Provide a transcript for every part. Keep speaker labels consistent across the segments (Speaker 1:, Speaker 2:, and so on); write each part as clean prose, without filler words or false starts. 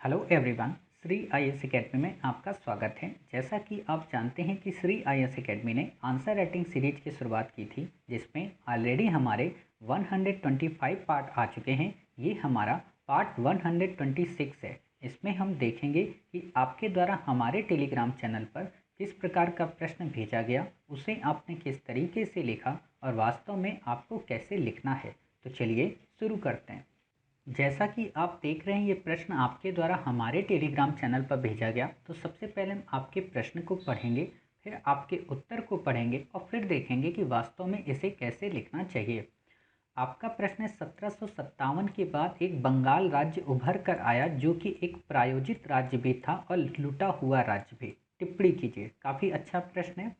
Speaker 1: Hello everyone, Shri IAS academy में आपका स्वागत है। जैसा कि आप जानते हैं कि श्री आईएएस एकेडमी ने आंसर राइटिंग सीरीज की शुरुआत की थी, जिसमें ऑलरेडी हमारे 125 पार्ट आ चुके हैं। ये हमारा पार्ट 126 है। इसमें हम देखेंगे कि आपके द्वारा हमारे टेलीग्राम चैनल पर किस प्रकार का प्रश्न भेजा गया, उसे आपने किस तरीके से लिखा और वास्तव में आपको कैसे लिखना है। तो चलिए शुरू करते हैं। जैसा कि आप देख रहे हैं, ये प्रश्न आपके द्वारा हमारे टेलीग्राम चैनल पर भेजा गया। तो सबसे पहले हम आपके प्रश्न को पढ़ेंगे, फिर आपके उत्तर को पढ़ेंगे और फिर देखेंगे कि वास्तव में इसे कैसे लिखना चाहिए। आपका प्रश्न है, 1757 के बाद एक बंगाल राज्य उभर कर आया जो कि एक प्रायोजित राज्य भी था और लुटा हुआ राज्य भी। टिप्पणी कीजिए। काफ़ी अच्छा प्रश्न है।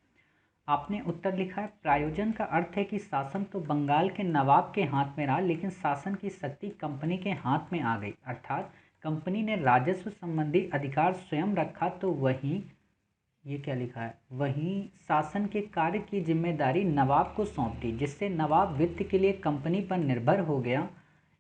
Speaker 1: आपने उत्तर लिखा है, प्रायोजन का अर्थ है कि शासन तो बंगाल के नवाब के हाथ में रहा, लेकिन शासन की शक्ति कंपनी के हाथ में आ गई। अर्थात कंपनी ने राजस्व संबंधी अधिकार स्वयं रखा, तो वहीं ये क्या लिखा है, वहीं शासन के कार्य की जिम्मेदारी नवाब को सौंप दी, जिससे नवाब वित्त के लिए कंपनी पर निर्भर हो गया।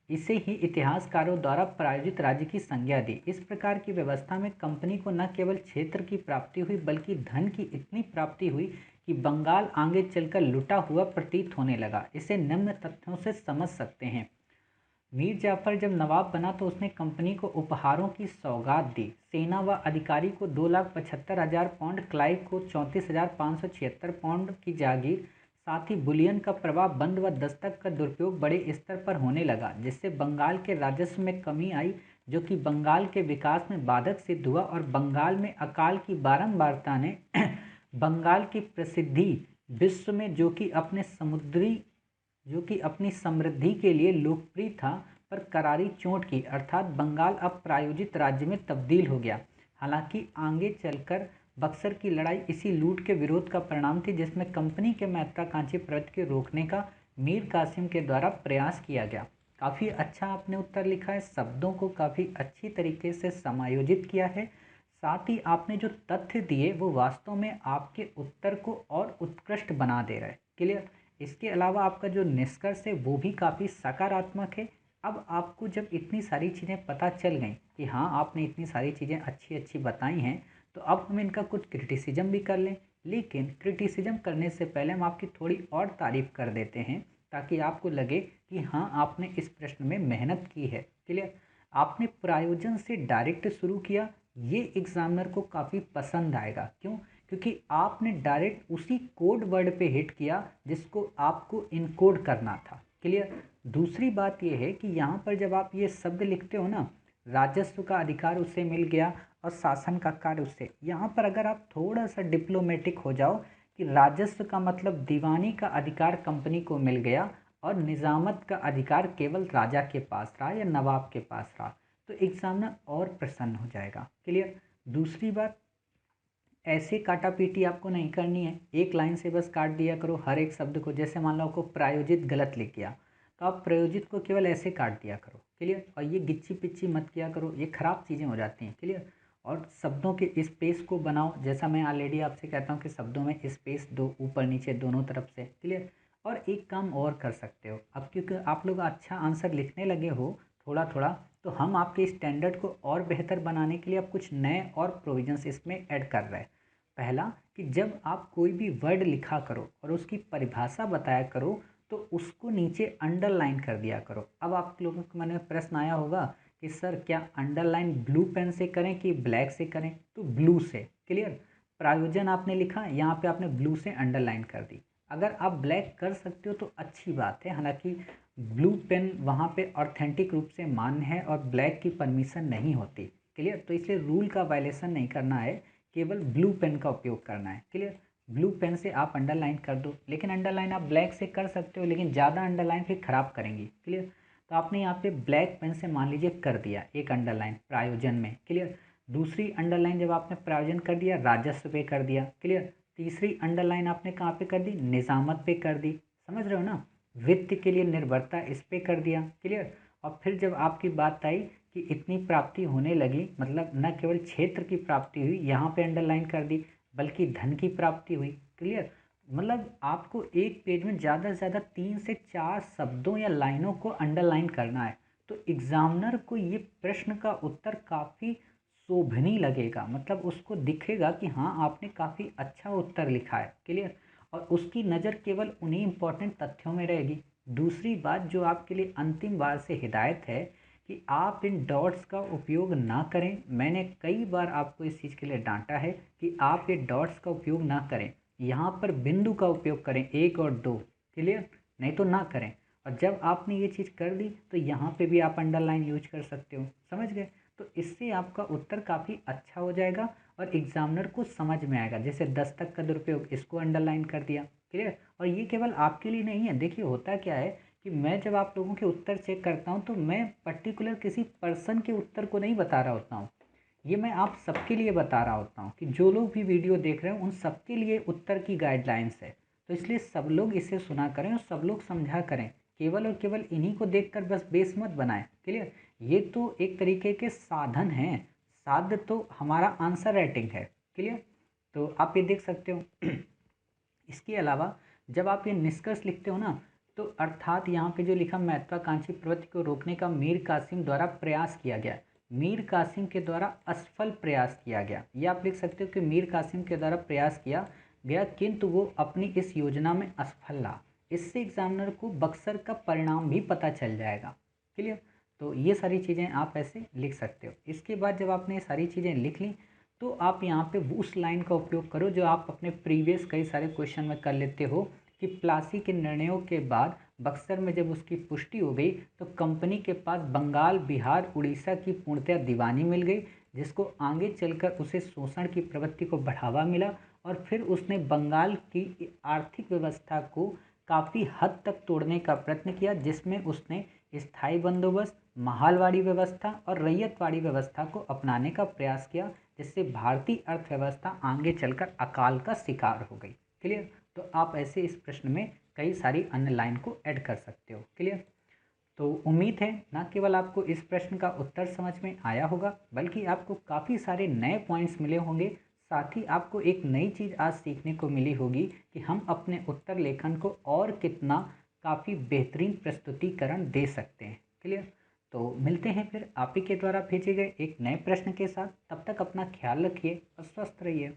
Speaker 1: इसे ही इतिहासकारों द्वारा प्रायोजित राज्य की संज्ञा दी। इस प्रकार की व्यवस्था में कंपनी को न केवल क्षेत्र की प्राप्ति हुई, बल्कि धन की इतनी प्राप्ति हुई कि बंगाल आगे चलकर लुटा हुआ प्रतीत होने लगा। इसे निम्न तथ्यों से समझ सकते हैं। मीर जाफर जब नवाब बना तो उसने कंपनी को उपहारों की सौगात दी। सेना व अधिकारी को 2,75,000 पाउंड, क्लाइव को 34,576 पाउंड की जागीर, साथ ही बुलियन का प्रवाह बंद व दस्तक का दुरुपयोग बड़े स्तर पर होने लगा, जिससे बंगाल के राजस्व में कमी आई, जो कि बंगाल के विकास में बाधक सिद्ध हुआ। और बंगाल में अकाल की बारंबारता ने बंगाल की प्रसिद्धि विश्व में, जो कि अपनी समृद्धि के लिए लोकप्रिय था, पर करारी चोट की। अर्थात बंगाल अब प्रायोजित राज्य में तब्दील हो गया। हालांकि आगे चलकर बक्सर की लड़ाई इसी लूट के विरोध का परिणाम थी, जिसमें कंपनी के महत्वाकांक्षी प्रवृत्ति के रोकने का मीर कासिम के द्वारा प्रयास किया गया। काफ़ी अच्छा आपने उत्तर लिखा है, शब्दों को काफ़ी अच्छी तरीके से समायोजित किया है। साथ ही आपने जो तथ्य दिए वो वास्तव में आपके उत्तर को और उत्कृष्ट बना दे रहा है। क्लियर। इसके अलावा आपका जो निष्कर्ष है वो भी काफ़ी सकारात्मक है। अब आपको जब इतनी सारी चीज़ें पता चल गई कि हाँ, आपने इतनी सारी चीज़ें अच्छी अच्छी बताई हैं, तो अब हम इनका कुछ क्रिटिसिज्म भी कर लें। लेकिन क्रिटिसिज्म करने से पहले हम आपकी थोड़ी और तारीफ कर देते हैं, ताकि आपको लगे कि हाँ, आपने इस प्रश्न में मेहनत की है। क्लियर। आपने प्रायोजन से डायरेक्ट शुरू किया, ये एग्जामिनर को काफ़ी पसंद आएगा। क्यों? क्योंकि आपने डायरेक्ट उसी कोड वर्ड पे हिट किया जिसको आपको इनकोड करना था। क्लियर। दूसरी बात यह है कि यहाँ पर जब आप ये शब्द लिखते हो ना, राजस्व का अधिकार उससे मिल गया और शासन का कार्य उससे, यहाँ पर अगर आप थोड़ा सा डिप्लोमेटिक हो जाओ कि राजस्व का मतलब दीवानी का अधिकार कंपनी को मिल गया और निजामत का अधिकार केवल राजा के पास रहा या नवाब के पास रहा, तो एग्जामिनर और प्रसन्न हो जाएगा। क्लियर। दूसरी बात, ऐसे काटा पीटी आपको नहीं करनी है। एक लाइन से बस काट दिया करो हर एक शब्द को। जैसे मान लो आपको प्रायोजित गलत लिख गया, तो आप प्रयोजित को केवल ऐसे काट दिया करो। क्लियर। और ये गिच्ची पिच्ची मत किया करो, ये खराब चीज़ें हो जाती हैं। क्लियर। और शब्दों के स्पेस को बनाओ, जैसा मैं ऑलरेडी आपसे कहता हूँ कि शब्दों में स्पेस दो, ऊपर नीचे दोनों तरफ से। क्लियर। और एक काम और कर सकते हो, अब क्योंकि आप लोग अच्छा आंसर लिखने लगे हो थोड़ा थोड़ा, तो हम आपके स्टैंडर्ड को और बेहतर बनाने के लिए अब कुछ नए और प्रोविजंस इसमें ऐड कर रहे हैं। पहला, कि जब आप कोई भी वर्ड लिखा करो और उसकी परिभाषा बताया करो, तो उसको नीचे अंडरलाइन कर दिया करो। अब आप लोगों के मन में प्रश्न आया होगा कि सर क्या अंडरलाइन ब्लू पेन से करें कि ब्लैक से करें? तो ब्लू से। क्लियर। प्रायोजन आपने लिखा, यहाँ पे आपने ब्लू से अंडरलाइन कर दी। अगर आप ब्लैक कर सकते हो तो अच्छी बात है, हालांकि ब्लू पेन वहाँ पे ऑथेंटिक रूप से मान्य है और ब्लैक की परमिशन नहीं होती। क्लियर। तो इसलिए रूल का वायलेशन नहीं करना है, केवल ब्लू पेन का उपयोग करना है। क्लियर। ब्लू पेन से आप अंडरलाइन कर दो, लेकिन अंडरलाइन आप ब्लैक से कर सकते हो, लेकिन ज़्यादा अंडरलाइन फिर खराब करेंगी। क्लियर। तो आपने यहाँ पे ब्लैक पेन से मान लीजिए कर दिया एक अंडरलाइन प्रायोजन में। क्लियर। दूसरी अंडरलाइन जब आपने प्रायोजन कर दिया, राजस्व पे कर दिया। क्लियर। तीसरी अंडरलाइन आपने कहाँ पे कर दी? निजामत पे कर दी। समझ रहे हो ना? वित्त के लिए निर्भरता, इस पे कर दिया। क्लियर। और फिर जब आपकी बात आई कि इतनी प्राप्ति होने लगी, मतलब न केवल क्षेत्र की प्राप्ति हुई, यहाँ पे अंडरलाइन कर दी, बल्कि धन की प्राप्ति हुई। क्लियर। मतलब आपको एक पेज में ज़्यादा से ज़्यादा 3 से 4 शब्दों या लाइनों को अंडरलाइन करना है। तो एग्जामिनर को ये प्रश्न का उत्तर काफ़ी शोभनीय लगेगा, मतलब उसको दिखेगा कि हाँ आपने काफ़ी अच्छा उत्तर लिखा है। क्लियर। और उसकी नज़र केवल उन्हीं इंपॉर्टेंट तथ्यों में रहेगी। दूसरी बात जो आपके लिए अंतिम बार से हिदायत है कि आप इन डॉट्स का उपयोग ना करें। मैंने कई बार आपको इस चीज़ के लिए डांटा है कि आप ये डॉट्स का उपयोग ना करें, यहाँ पर बिंदु का उपयोग करें 1 और 2। क्लियर। नहीं तो ना करें। और जब आपने ये चीज़ कर दी तो यहाँ पे भी आप अंडरलाइन यूज कर सकते हो। समझ गए। तो इससे आपका उत्तर काफ़ी अच्छा हो जाएगा और एग्जामिनर को समझ में आएगा। जैसे दस्तक का दुरुपयोग, इसको अंडरलाइन कर दिया। क्लियर। और ये केवल आपके लिए नहीं है। देखिए होता क्या है कि मैं जब आप लोगों के उत्तर चेक करता हूँ तो मैं पर्टिकुलर किसी पर्सन के उत्तर को नहीं बता रहा होता हूँ, ये मैं आप सबके लिए बता रहा होता हूँ कि जो लोग भी वीडियो देख रहे हैं उन सबके लिए उत्तर की गाइडलाइंस है। तो इसलिए सब लोग इसे सुना करें और सब लोग समझा करें। केवल और केवल इन्हीं को देखकर बस बेस मत बनाएं। क्लियर। ये तो एक तरीके के साधन हैं, साध्य तो हमारा आंसर राइटिंग है। क्लियर। तो आप ये देख सकते हो। इसके अलावा जब आप ये निष्कर्ष लिखते हो ना, तो अर्थात यहाँ पे जो लिखा, महत्वाकांक्षी प्रवृत्ति को रोकने का मीर कासिम द्वारा प्रयास किया गया। मीर कासिम के द्वारा असफल प्रयास किया गया, ये आप लिख सकते हो कि मीर कासिम के द्वारा प्रयास किया गया किंतु वो अपनी इस योजना में असफल रहा। इससे एग्जामिनर को बक्सर का परिणाम भी पता चल जाएगा। क्लियर। तो ये सारी चीज़ें आप ऐसे लिख सकते हो। इसके बाद जब आपने ये सारी चीज़ें लिख ली तो आप यहाँ पे उस लाइन का उपयोग करो जो आप अपने प्रीवियस कई सारे क्वेश्चन में कर लेते हो कि प्लासी के निर्णयों के बाद बक्सर में जब उसकी पुष्टि हो गई तो कंपनी के पास बंगाल, बिहार, उड़ीसा की पूर्णतः दीवानी मिल गई, जिसको आगे चलकर उसे शोषण की प्रवृत्ति को बढ़ावा मिला और फिर उसने बंगाल की आर्थिक व्यवस्था को काफ़ी हद तक तोड़ने का प्रयत्न किया, जिसमें उसने स्थायी बंदोबस्त, महालवाड़ी व्यवस्था और रैयतवाड़ी व्यवस्था को अपनाने का प्रयास किया, जिससे भारतीय अर्थव्यवस्था आगे चलकर अकाल का शिकार हो गई। क्लियर। तो आप ऐसे इस प्रश्न में कई सारी अन्य लाइन को ऐड कर सकते हो। क्लियर। तो उम्मीद है ना केवल आपको इस प्रश्न का उत्तर समझ में आया होगा बल्कि आपको काफ़ी सारे नए पॉइंट्स मिले होंगे। साथ ही आपको एक नई चीज़ आज सीखने को मिली होगी कि हम अपने उत्तर लेखन को और कितना काफ़ी बेहतरीन प्रस्तुतिकरण दे सकते हैं। क्लियर। तो मिलते हैं फिर आप ही के द्वारा भेजे गए एक नए प्रश्न के साथ। तब तक अपना ख्याल रखिए और स्वस्थ रहिए।